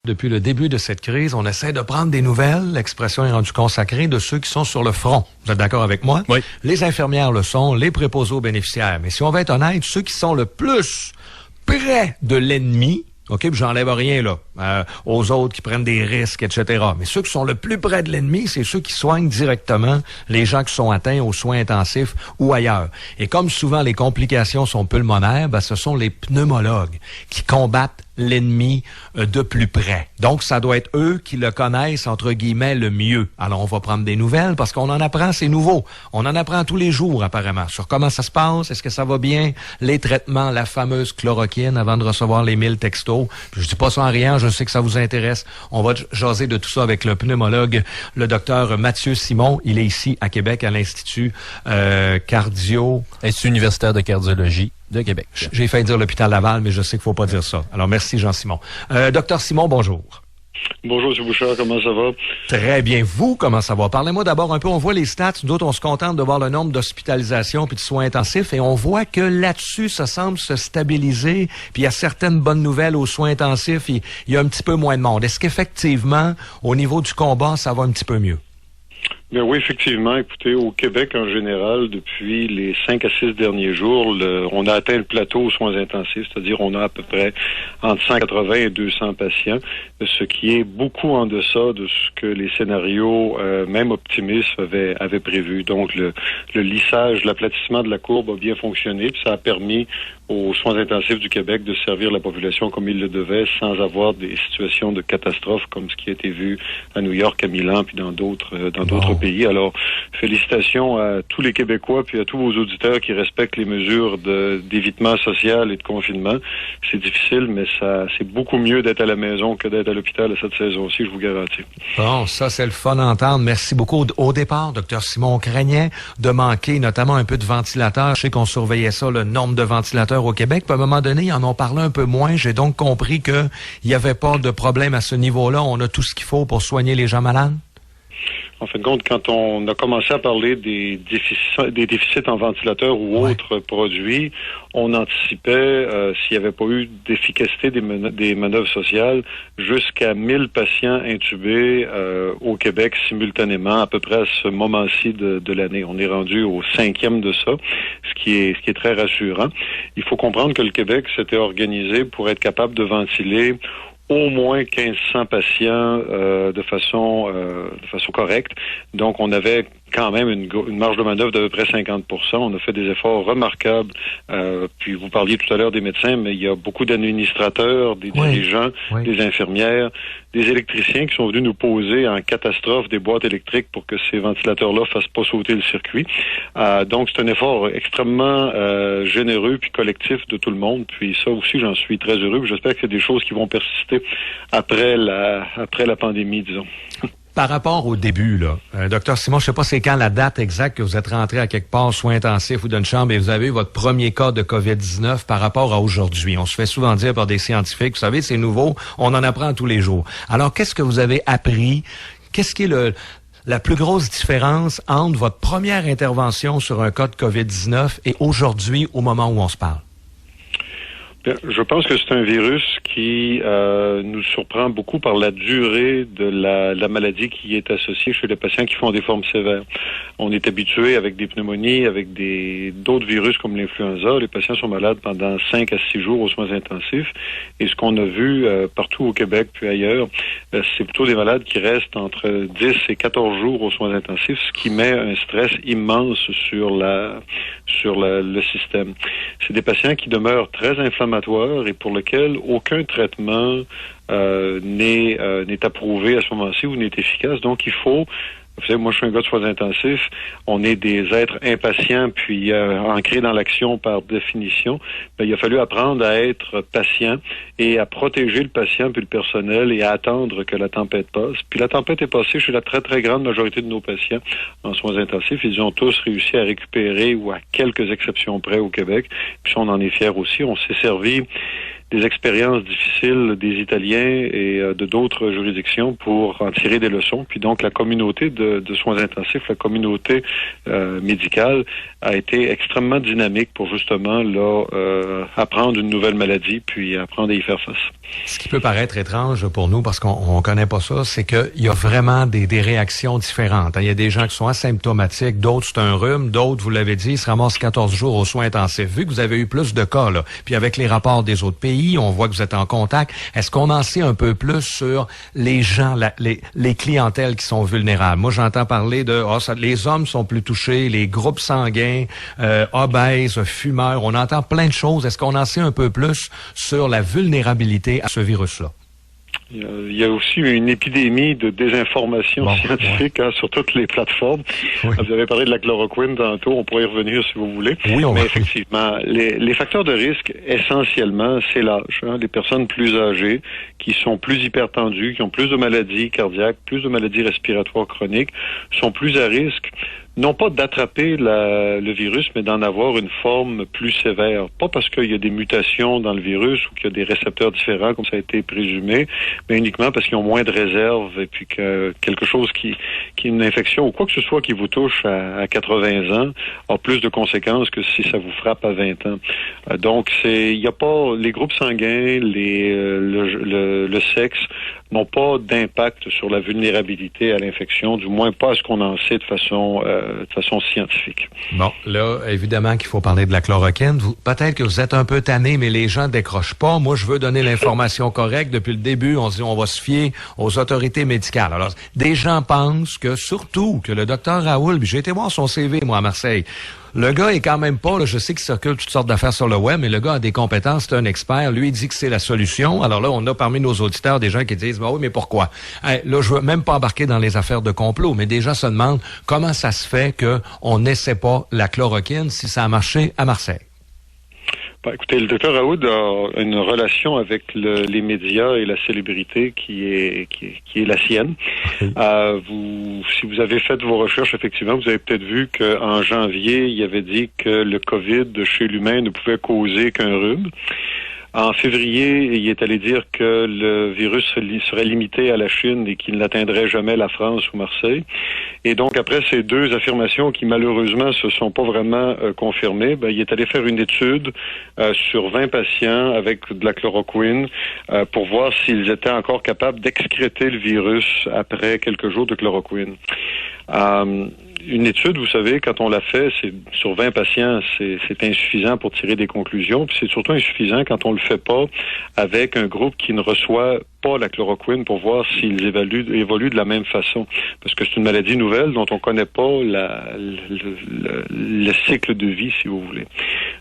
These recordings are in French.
Depuis le début de cette crise, on essaie de prendre des nouvelles, l'expression est rendue consacrée, de ceux qui sont sur le front. Vous êtes d'accord avec moi? Oui. Les infirmières le sont, les préposés aux bénéficiaires. Mais si on va être honnête, ceux qui sont le plus près de l'ennemi, OK, puis j'enlève rien là, aux autres qui prennent des risques, etc. Mais ceux qui sont le plus près de l'ennemi, c'est ceux qui soignent directement les gens qui sont atteints aux soins intensifs ou ailleurs. Et comme souvent les complications sont pulmonaires, ce sont les pneumologues qui combattent l'ennemi de plus près. Donc, ça doit être eux qui le connaissent, entre guillemets, le mieux. Alors, on va prendre des nouvelles parce qu'on en apprend, c'est nouveau. On en apprend tous les jours, apparemment, sur comment ça se passe, est-ce que ça va bien, les traitements, la fameuse chloroquine avant de recevoir les 1000 textos. Puis, je dis pas ça en riant, je sais que ça vous intéresse. On va jaser de tout ça avec le pneumologue, le docteur Mathieu Simon. Il est ici à Québec, à l'Institut Cardio... Institut universitaire de cardiologie de Québec. J'ai failli dire l'hôpital Laval, mais je sais qu'il faut pas dire ça. Alors, merci Jean-Simon. Docteur Simon, bonjour. Bonjour, M. Bouchard, comment ça va? Très bien. Vous, comment ça va? Parlez-moi d'abord un peu, on voit les stats, nous autres, on se contente de voir le nombre d'hospitalisations puis de soins intensifs et on voit que là-dessus, ça semble se stabiliser puis il y a certaines bonnes nouvelles aux soins intensifs, il y a un petit peu moins de monde. Est-ce qu'effectivement, au niveau du combat, ça va un petit peu mieux? Bien oui, effectivement. Écoutez, au Québec en général, depuis les 5 à 6 derniers jours, on a atteint le plateau aux soins intensifs, c'est-à-dire on a à peu près entre 180 et 200 patients, ce qui est beaucoup en deçà de ce que les scénarios, même optimistes, avaient prévu. Donc le lissage, l'aplatissement de la courbe a bien fonctionné, puis ça a permis aux soins intensifs du Québec de servir la population comme il le devait, sans avoir des situations de catastrophe comme ce qui a été vu à New York, à Milan, puis dans d'autres pays. Alors, félicitations à tous les Québécois puis à tous vos auditeurs qui respectent les mesures d'évitement social et de confinement. C'est difficile, mais c'est beaucoup mieux d'être à la maison que d'être à l'hôpital à cette saison-ci, je vous garantis. Bon, ça, c'est le fun d'entendre. Merci beaucoup. Au départ, Dr Simon, on craignait de manquer notamment un peu de ventilateurs. Je sais qu'on surveillait ça, le nombre de ventilateurs au Québec. Puis à un moment donné, ils en ont parlé un peu moins. J'ai donc compris qu'il n'y avait pas de problème à ce niveau-là. On a tout ce qu'il faut pour soigner les gens malades. En fin de compte, quand on a commencé à parler des déficits en ventilateurs ou autres produits, on anticipait, s'il n'y avait pas eu d'efficacité des manœuvres sociales, jusqu'à 1000 patients intubés au Québec simultanément, à peu près à ce moment-ci de l'année. On est rendu au 5e de ça, ce qui est très rassurant. Il faut comprendre que le Québec s'était organisé pour être capable de ventiler au moins 1500 patients de façon correcte. Donc, on avait quand même une marge de manœuvre d'à peu près 50%. On a fait des efforts remarquables. Puis vous parliez tout à l'heure des médecins, mais il y a beaucoup d'administrateurs, des dirigeants, des infirmières, des électriciens qui sont venus nous poser en catastrophe des boîtes électriques pour que ces ventilateurs-là fassent pas sauter le circuit. Donc, c'est un effort extrêmement généreux puis collectif de tout le monde. Puis ça aussi, j'en suis très heureux. J'espère que c'est des choses qui vont persister après la pandémie, disons. Par rapport au début, là, Dr Simon, je sais pas c'est quand la date exacte que vous êtes rentré à quelque part, soins intensifs ou d'une chambre, et vous avez eu votre premier cas de COVID-19 par rapport à aujourd'hui. On se fait souvent dire par des scientifiques, vous savez, c'est nouveau, on en apprend tous les jours. Alors, qu'est-ce que vous avez appris? Qu'est-ce qui est la plus grosse différence entre votre première intervention sur un cas de COVID-19 et aujourd'hui, au moment où on se parle? Je pense que c'est un virus qui nous surprend beaucoup par la durée de la maladie qui est associée chez les patients qui font des formes sévères. On est habitué avec des pneumonies, avec d'autres virus comme l'influenza. Les patients sont malades pendant 5 à 6 jours aux soins intensifs. Et ce qu'on a vu partout au Québec puis ailleurs, c'est plutôt des malades qui restent entre 10 et 14 jours aux soins intensifs, ce qui met un stress immense sur le système. C'est des patients qui demeurent très inflammatoires et pour lesquels aucun traitement n'est approuvé à ce moment-ci ou n'est efficace. Donc, il faut... Vous savez, moi, je suis un gars de soins intensifs. On est des êtres impatients puis ancrés dans l'action par définition. Ben, il a fallu apprendre à être patient et à protéger le patient puis le personnel et à attendre que la tempête passe. Puis la tempête est passée chez la très, très grande majorité de nos patients en soins intensifs. Ils ont tous réussi à récupérer ou à quelques exceptions près au Québec. Puis on en est fiers aussi. On s'est servi des expériences difficiles des Italiens et de d'autres juridictions pour en tirer des leçons. Puis donc, la communauté de soins intensifs, la communauté médicale a été extrêmement dynamique pour justement apprendre une nouvelle maladie puis apprendre à y faire face. Ce qui peut paraître étrange pour nous, parce qu'on connaît pas ça, c'est qu'il y a vraiment des réactions différentes. Il y a des gens qui sont asymptomatiques, d'autres c'est un rhume, d'autres, vous l'avez dit, ils se ramassent 14 jours aux soins intensifs. Vu que vous avez eu plus de cas, là, puis avec les rapports des autres pays, on voit que vous êtes en contact, est-ce qu'on en sait un peu plus sur les gens, les clientèles qui sont vulnérables? Moi, j'entends parler de les hommes sont plus touchés, les groupes sanguins, obèses, fumeurs, on entend plein de choses. Est-ce qu'on en sait un peu plus sur la vulnérabilité à ce virus-là? Il y a aussi une épidémie de désinformation scientifique sur toutes les plateformes. Oui. Vous avez parlé de la chloroquine tantôt, on pourrait y revenir si vous voulez. Oui, mais effectivement, les facteurs de risque, essentiellement, c'est l'âge. Les personnes plus âgées, qui sont plus hypertendues, qui ont plus de maladies cardiaques, plus de maladies respiratoires chroniques, sont plus à risque. Non pas d'attraper le virus, mais d'en avoir une forme plus sévère. Pas parce qu'il y a des mutations dans le virus ou qu'il y a des récepteurs différents, comme ça a été présumé, mais uniquement parce qu'ils ont moins de réserves et puis que quelque chose qui est une infection ou quoi que ce soit qui vous touche à 80 ans a plus de conséquences que si ça vous frappe à 20 ans. Donc, il n'y a pas les groupes sanguins, le sexe n'ont pas d'impact sur la vulnérabilité à l'infection, du moins pas à ce qu'on en sait de façon scientifique. Bon, là, évidemment qu'il faut parler de la chloroquine. Peut-être que vous êtes un peu tanné, mais les gens décrochent pas. Moi, je veux donner l'information correcte. Depuis le début, on se dit on va se fier aux autorités médicales. Alors, des gens pensent que, surtout, que le docteur Raoul, j'ai été voir son CV, moi, à Marseille. Le gars est quand même pas, là, je sais qu'il circule toutes sortes d'affaires sur le web, mais le gars a des compétences, c'est un expert. Lui, il dit que c'est la solution. Alors là, on a parmi nos auditeurs des gens qui disent, oui, mais pourquoi? Là, je veux même pas embarquer dans les affaires de complot, mais des gens se demandent comment ça se fait qu'on n'essaie pas la chloroquine si ça a marché à Marseille. Écoutez, le Dr Raoud a une relation avec les médias et la célébrité qui est la sienne. Si vous avez fait vos recherches, effectivement, vous avez peut-être vu qu'en janvier, il avait dit que le COVID chez l'humain ne pouvait causer qu'un rhume. En février, il est allé dire que le virus serait limité à la Chine et qu'il n'atteindrait jamais la France ou Marseille. Et donc, après ces deux affirmations qui, malheureusement, se sont pas vraiment confirmées, il est allé faire une étude sur 20 patients avec de la chloroquine pour voir s'ils étaient encore capables d'excréter le virus après quelques jours de chloroquine. Une étude, vous savez, quand on la fait, c'est sur 20 patients, c'est insuffisant pour tirer des conclusions. Puis c'est surtout insuffisant quand on le fait pas avec un groupe qui ne reçoit pas la chloroquine pour voir s'ils évoluent de la même façon. Parce que c'est une maladie nouvelle dont on connaît pas le cycle de vie, si vous voulez.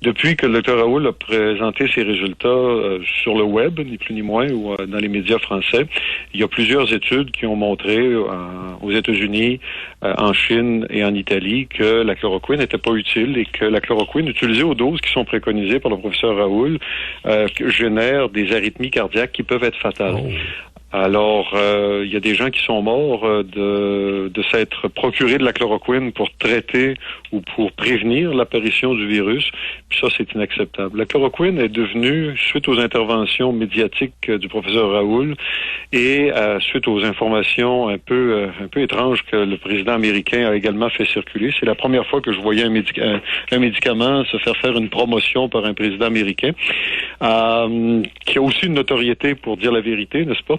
Depuis que le Dr Raoul a présenté ses résultats sur le web, ni plus ni moins, ou dans les médias français, il y a plusieurs études qui ont montré aux États-Unis, en Chine et en Italie que la chloroquine n'était pas utile et que la chloroquine utilisée aux doses qui sont préconisées par le professeur Raoul génère des arythmies cardiaques qui peuvent être fatales. Alors, il y a des gens qui sont morts de s'être procuré de la chloroquine pour traiter ou pour prévenir l'apparition du virus. Puis ça, c'est inacceptable. La chloroquine est devenue, suite aux interventions médiatiques du professeur Raoul et suite aux informations un peu étranges que le président américain a également fait circuler, c'est la première fois que je voyais un médicament se faire une promotion par un président américain qui a aussi une notoriété pour dire la vérité, n'est-ce pas?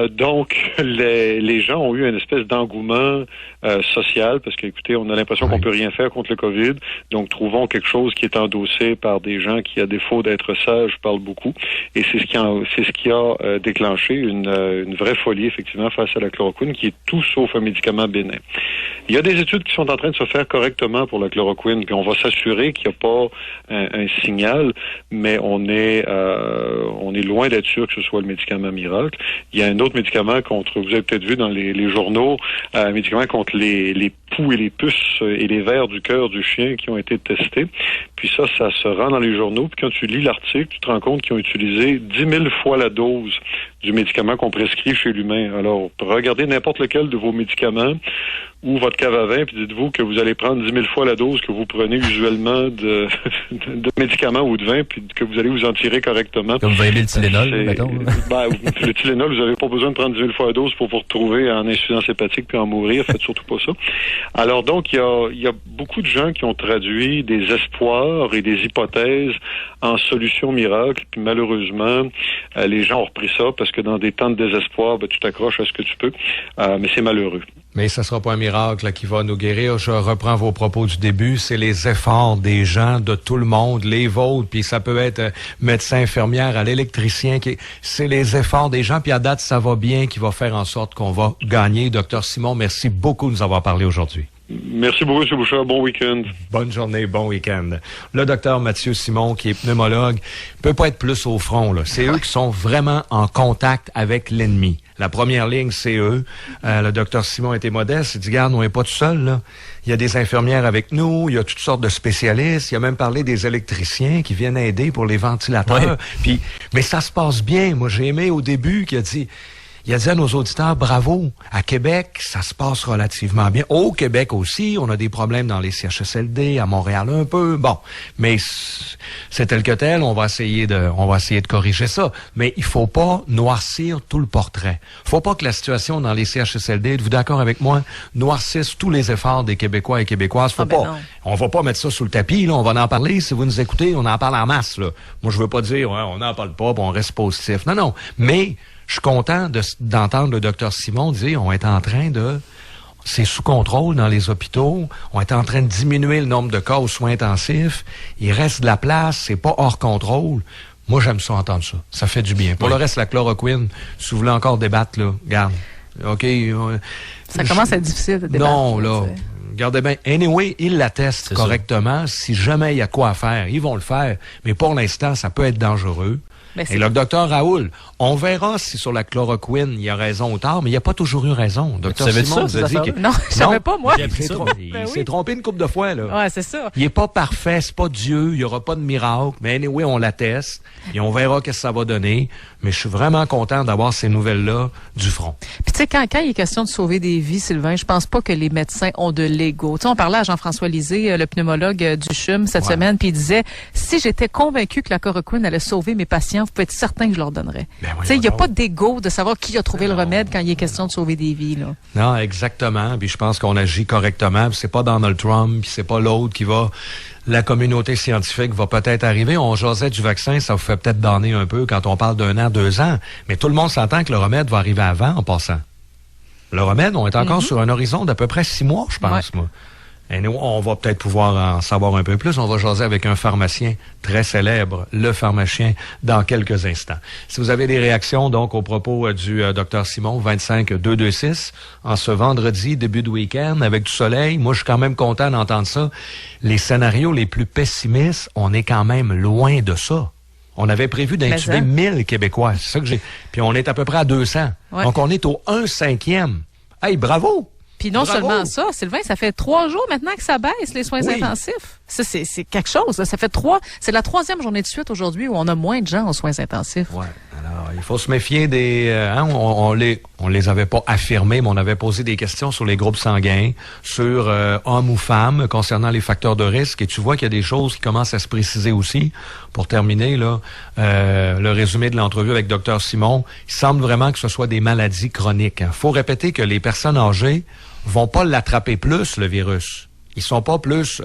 Donc, les gens ont eu une espèce d'engouement social parce que, écoutez, on a l'impression qu'on peut rien faire contre le COVID. Donc, trouvons quelque chose qui est endossé par des gens qui, à défaut d'être sages, parlent beaucoup. Et c'est ce qui a déclenché une vraie folie, effectivement, face à la chloroquine, qui est tout sauf un médicament bénin. Il y a des études qui sont en train de se faire correctement pour la chloroquine, puis on va s'assurer qu'il n'y a pas un signal, mais on est loin d'être sûr que ce soit le médicament miracle. Il y a un autre médicament contre, vous avez peut-être vu dans les journaux, un médicament contre les poux et les puces et les vers du cœur du chien qui ont été testés. Puis ça se rend dans les journaux. Puis quand tu lis l'article, tu te rends compte qu'ils ont utilisé 10 000 fois la dose du médicament qu'on prescrit chez l'humain. Alors, regardez n'importe lequel de vos médicaments. ou votre cave à vin, puis dites-vous que vous allez prendre 10 000 fois la dose que vous prenez usuellement de médicaments ou de vin, puis que vous allez vous en tirer correctement. Comme 20 000 Tylenol, mettons. Le Tylenol, vous n'avez pas besoin de prendre 10 000 fois la dose pour vous retrouver en insuffisance hépatique puis en mourir. Faites surtout pas ça. Alors donc, il y a beaucoup de gens qui ont traduit des espoirs et des hypothèses en solutions miracles, puis malheureusement, les gens ont repris ça parce que dans des temps de désespoir, tu t'accroches à ce que tu peux, mais c'est malheureux. Mais ça sera pas un miracle là, qui va nous guérir. Je reprends vos propos du début. C'est les efforts des gens, de tout le monde, les vôtres, puis ça peut être médecin, infirmière, à l'électricien. C'est les efforts des gens, puis à date, ça va bien, qui va faire en sorte qu'on va gagner. Docteur Simon, merci beaucoup de nous avoir parlé aujourd'hui. Merci beaucoup, M. Bouchard. Bon week-end. Bonne journée, bon week-end. Le docteur Mathieu Simon, qui est pneumologue, peut pas être plus au front, là. C'est eux qui sont vraiment en contact avec l'ennemi. La première ligne, c'est eux. Le docteur Simon était modeste. Il dit, regarde, on n'est pas tout seul, là. Il y a des infirmières avec nous, il y a toutes sortes de spécialistes. Il a même parlé des électriciens qui viennent aider pour les ventilateurs. Puis, mais ça se passe bien. Moi, j'ai aimé au début qu'il a dit à nos auditeurs, bravo. À Québec, ça se passe relativement bien. Au Québec aussi, on a des problèmes dans les CHSLD, à Montréal un peu. Bon, mais c'est tel que tel. On va essayer de corriger ça. Mais il faut pas noircir tout le portrait. Faut pas que la situation dans les CHSLD, êtes-vous d'accord avec moi, noircisse tous les efforts des Québécois et Québécoises. On va pas mettre ça sous le tapis. Là, on va en parler. Si vous nous écoutez, on en parle en masse. Là. Moi, je veux pas dire, on n'en parle pas, on reste positif. Non. Mais je suis content d'entendre le docteur Simon dire on est en train c'est sous contrôle dans les hôpitaux, on est en train de diminuer le nombre de cas aux soins intensifs, il reste de la place, c'est pas hors contrôle. Moi, j'aime ça entendre ça. Ça fait du bien. Pour le reste, la chloroquine, si vous voulez encore débattre, là, regarde. OK. Ça commence à être difficile de débattre. Non, là. Regardez bien. Anyway, ils l'attestent correctement. Si jamais il y a quoi à faire, ils vont le faire. Mais pour l'instant, ça peut être dangereux. Et le docteur Raoul, on verra si sur la chloroquine, il y a raison ou tort, mais il n'y a pas toujours eu raison. Docteur Simon nous a dit que... Non, je savais pas, moi. Il s'est trompé une couple de fois, là. Ouais, c'est ça. Il est pas parfait, c'est pas Dieu, il y aura pas de miracle, mais anyway, on l'atteste, et on verra qu'est-ce que ça va donner. Mais je suis vraiment content d'avoir ces nouvelles-là du front. Puis tu sais, quand il est question de sauver des vies, Sylvain, je pense pas que les médecins ont de l'ego. Tu sais, on parlait à Jean-François Lisée, le pneumologue du CHUM, cette semaine, puis il disait, si j'étais convaincu que la chloroquine allait sauver mes patients, vous pouvez être certain que je leur donnerais. Tu sais, il n'y a pas d'ego de savoir qui a trouvé le remède quand il est question de sauver des vies, là. Non, exactement. Puis je pense qu'on agit correctement. Puis c'est pas Donald Trump, puis c'est pas l'autre qui va... La communauté scientifique va peut-être arriver. On jasait du vaccin, ça vous fait peut-être donner un peu quand on parle d'1 an, 2 ans. Mais tout le monde s'entend que le remède va arriver avant, en passant. Le remède, on est encore sur un horizon d'à peu près 6 mois, je pense, moi. Et nous, on va peut-être pouvoir en savoir un peu plus. On va jaser avec un pharmacien très célèbre, le pharmacien, dans quelques instants. Si vous avez des réactions, donc, au propos du Dr Simon, 25-226, en ce vendredi, début de week-end, avec du soleil, moi, je suis quand même content d'entendre ça. Les scénarios les plus pessimistes, on est quand même loin de ça. On avait prévu d'intuber 1000 Québécois. C'est ça que j'ai. Puis on est à peu près à 200. Ouais. Donc, on est au 1/5. Hey, bravo! Puis non seulement ça, Sylvain, ça fait 3 jours maintenant que ça baisse, les soins intensifs. Ça, c'est quelque chose. Là. Ça fait c'est la 3e journée de suite aujourd'hui où on a moins de gens aux soins intensifs. Ouais. Alors, il faut se méfier des... on les avait pas affirmés, mais on avait posé des questions sur les groupes sanguins, sur hommes ou femmes, concernant les facteurs de risque. Et tu vois qu'il y a des choses qui commencent à se préciser aussi. Pour terminer, là, le résumé de l'entrevue avec Dr Simon, il semble vraiment que ce soit des maladies chroniques. Il faut répéter que les personnes âgées vont pas l'attraper plus, le virus. Ils sont pas plus,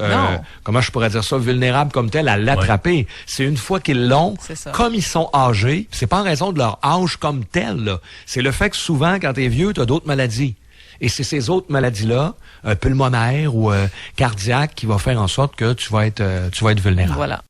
comment je pourrais dire ça, vulnérables comme tels à l'attraper. Ouais. C'est une fois qu'ils l'ont, comme ils sont âgés, c'est pas en raison de leur âge comme tel, là. C'est le fait que souvent, quand t'es vieux, t'as d'autres maladies. Et c'est ces autres maladies-là, pulmonaires ou cardiaques, qui vont faire en sorte que tu vas être vulnérable. Voilà.